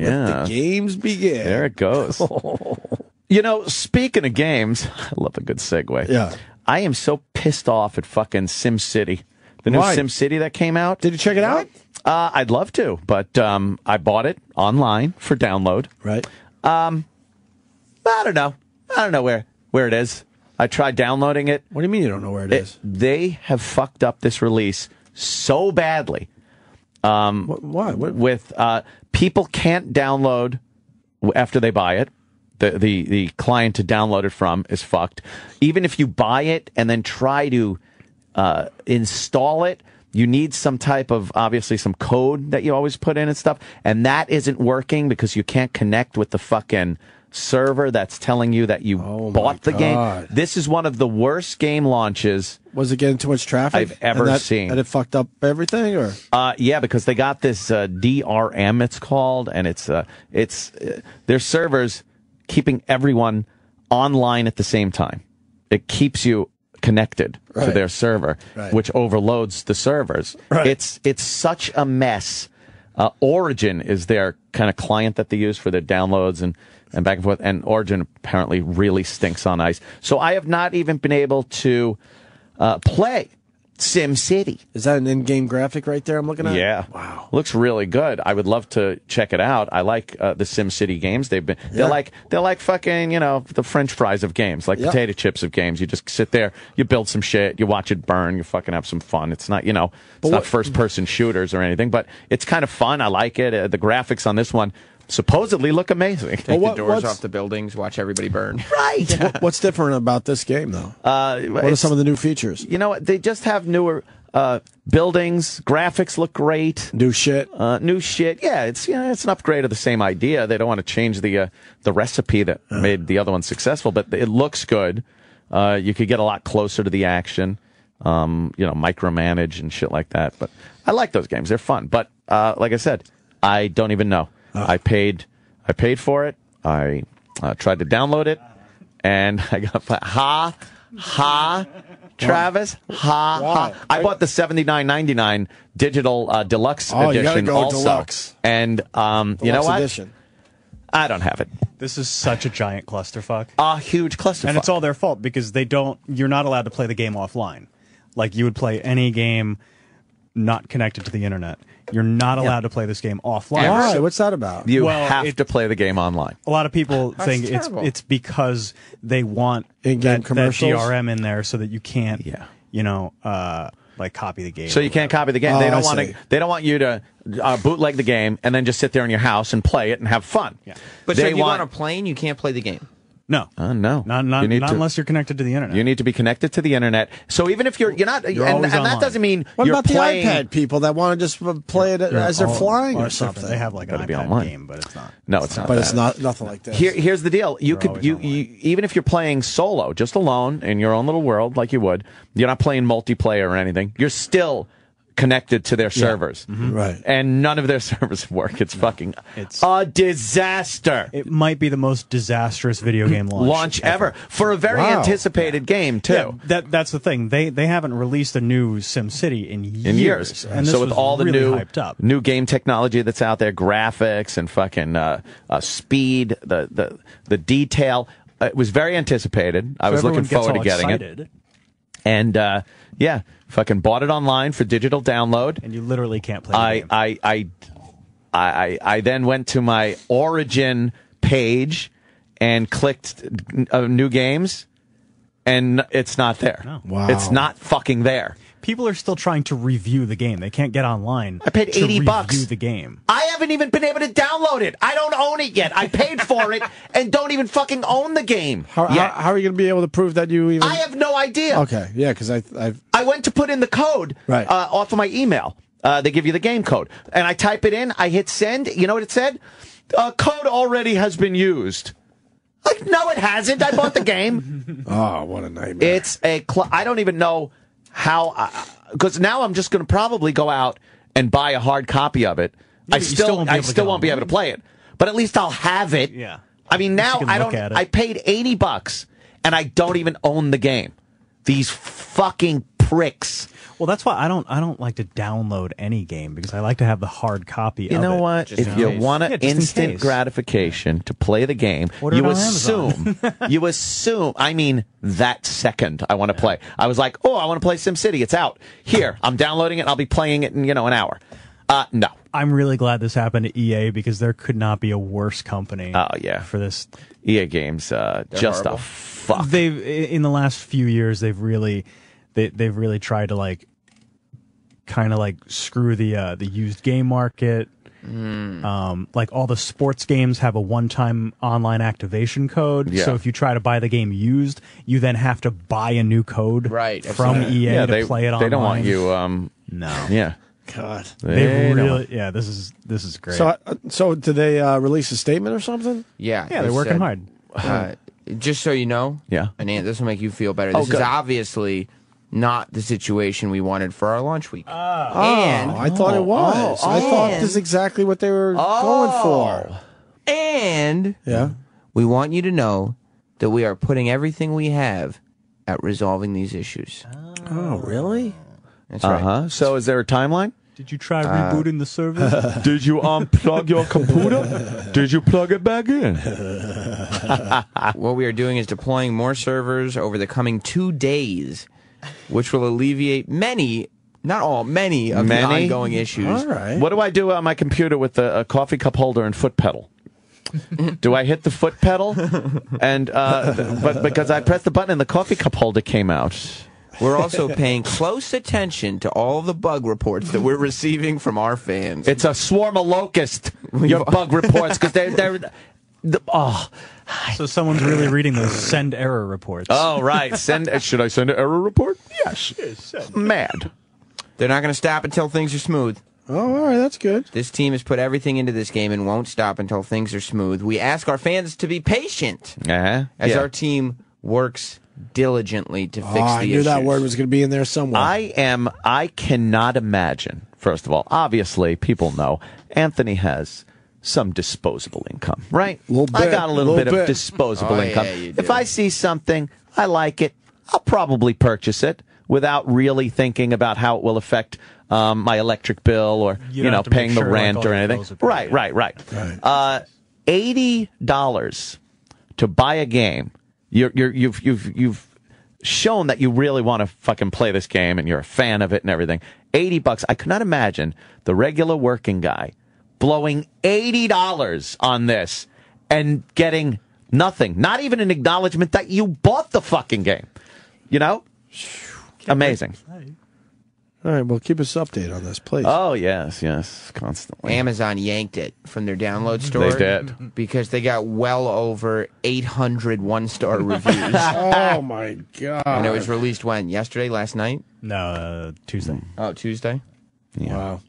Yeah. Let the games begin. There it goes. You know, speaking of games, I love a good segue. Yeah. I am so pissed off at fucking SimCity. The new Why? SimCity that came out. Did you check it out? I'd love to, but I bought it online for download. Right. I don't know. I don't know where it is. I tried downloading it. What do you mean you don't know where it is? They have fucked up this release so badly. Why? With people can't download after they buy it. The client to download it from is fucked. Even if you buy it and then try to install it, you need some type of, obviously, some code that you always put in and stuff. And that isn't working because you can't connect with the fucking server that's telling you that you bought the game. This is one of the worst game launches. Was it getting too much traffic I've ever seen. And it fucked up everything, or? Yeah, because they got this DRM, it's called, and it's their servers keeping everyone online at the same time. It keeps you connected to their server, which overloads the servers. Right. It's such a mess. Origin is their kind of client that they use for their downloads and back and forth, and Origin apparently really stinks on ice. So I have not even been able to play SimCity. Is that an in-game graphic right there I'm looking at? Yeah. Wow. Looks really good. I would love to check it out. I like the SimCity games. They're like fucking, the French fries of games, like potato chips of games. You just sit there, you build some shit, you watch it burn, you fucking have some fun. It's not, it's not first-person shooters or anything, but it's kind of fun. I like it. The graphics on this one supposedly look amazing. Take the doors off the buildings, watch everybody burn. Right. What's different about this game, though? What are some of the new features? You know what? They just have newer buildings. Graphics look great. New shit. New shit. Yeah, it's an upgrade of the same idea. They don't want to change the recipe that made the other one successful, but it looks good. You could get a lot closer to the action. Micromanage and shit like that. But I like those games. They're fun. But like I said, I don't even know. I paid for it. I tried to download it, and I got Travis, I bought the $79.99 digital deluxe edition. You gotta go also. deluxe. And you know what? Edition. I don't have it. This is such a giant clusterfuck. A huge clusterfuck. And it's all their fault because you're not allowed to play the game offline. Like you would play any game not connected to the internet. You're not allowed to play this game offline. Why? What's that about? You have to play the game online. A lot of people think it's because they want in-game that commercials? DRM in there so that you can't, like copy the game. So you can't copy the game. They don't want to. They don't want you to bootleg the game and then just sit there in your house and play it and have fun. Yeah. But if you want a plane, you can't play the game. No. No. Not unless you're connected to the internet. You need to be connected to the internet. So even if you're not, and that doesn't mean what you're about playing. the iPad people that want to just play it as they're flying or something? They have like an iPad game, but it's not. No, it's not. But it's not nothing like this. Here's the deal. You even if you're playing solo, just alone in your own little world, like you would, you're not playing multiplayer or anything. You're still connected to their servers. Mm-hmm. Right. And none of their servers work. It's a disaster. It might be the most disastrous video game launch ever. For a very anticipated game, too. Yeah, that's the thing. They haven't released a new SimCity in years. And this so with all the really hyped up. new game technology that's out there, graphics and fucking speed, the detail, it was very anticipated. I was looking forward to getting it. And fucking bought it online for digital download. And you literally can't play the game. I then went to my Origin page and clicked new games, and it's not there. No. Wow. It's not fucking there. People are still trying to review the game. They can't get online. I paid $80 to review the game. I haven't even been able to download it. I don't own it yet. I paid for it and don't even fucking own the game. How are you going to be able to prove that you even? I have no idea. Okay, yeah, because I went to put in the code off of my email. They give you the game code, and I type it in. I hit send. You know what it said? Code already has been used. Like, no, it hasn't. I bought the game. Oh, what a nightmare! It's I don't even know how, because now I'm just going to probably go out and buy a hard copy of it. Yeah, I still won't be able to play it, but at least I'll have it. Yeah. I mean, now I paid $80 and I don't even own the game. These fucking pricks. Well, that's why I don't like to download any game because I like to have the hard copy. You know what? Just If in you case. want Yeah, an just in instant case. gratification to play the game, Order it you on Amazon. assume. I mean, that second I want to play. I was like, oh, I want to play SimCity. It's out. Here, I'm downloading it. I'll be playing it in an hour. No. I'm really glad this happened to EA because there could not be a worse company. Oh yeah, For this, EA Games, just horrible. a fuck. they've in the last few years they've really tried to like kind of like screw the used game market. Like all the sports games have a one-time online activation code. Yeah. So if you try to buy the game used, you then have to buy a new code Right, from absolutely. EA yeah, to play it online. they don't want you. No. Yeah. God. They've don't really, want- yeah. This is great. So did they release a statement or something? Yeah, yeah, they're they working said, hard. Just so you know, Yeah. and this will make you feel better. Oh, This is good. obviously not the situation we wanted for our launch week. Oh, I thought it was. I thought this is exactly what they were going for. And Yeah. we want you to know that we are putting everything we have at resolving these issues. Oh, really? That's right. So is there a timeline? Did you try rebooting the server? Did you unplug your computer? Did you plug it back in? What we are doing is deploying more servers over the coming 2 days, which will alleviate many, not all, many of the Many? ongoing issues. All right. What do I do on my computer with a coffee cup holder and foot pedal? Do I hit the foot pedal? And but because I pressed the button and the coffee cup holder came out. We're also paying close attention to all the bug reports that we're receiving from our fans. It's a swarm of locusts. Your bug reports because So someone's really reading those send error reports. Oh right. Should I send an error report? Yes. Mad. They're not going to stop until things are smooth. Oh, all right. That's good. This team has put everything into this game and won't stop until things are smooth. We ask our fans to be patient Uh-huh. as Yeah. our team works diligently to fix I the knew issues. that word was going to be in there somewhere. I cannot imagine, first of all, obviously, people know Anthony has some disposable income, right? Little I bit, got a little little bit of bit. disposable Oh, income. yeah, you do. If I see something, I like it, I'll probably purchase it without really thinking about how it will affect my electric bill or, You don't have to paying make the sure, like, rent all or your anything. bills are paid, Right. Right. $80 to buy a game. You've shown that you really want to fucking play this game and you're a fan of it and everything. $80. I could not imagine the regular working guy blowing $80 on this and getting nothing. Not even an acknowledgement that you bought the fucking game. You know? Amazing. All right. Well, keep us updated on this, please. Oh, yes, constantly. Amazon yanked it from their download store. They did. Because they got well over 800 one-star reviews. Oh, my God. And it was released when? Yesterday? Last night? No, Tuesday. Oh, Tuesday? Yeah. Wow.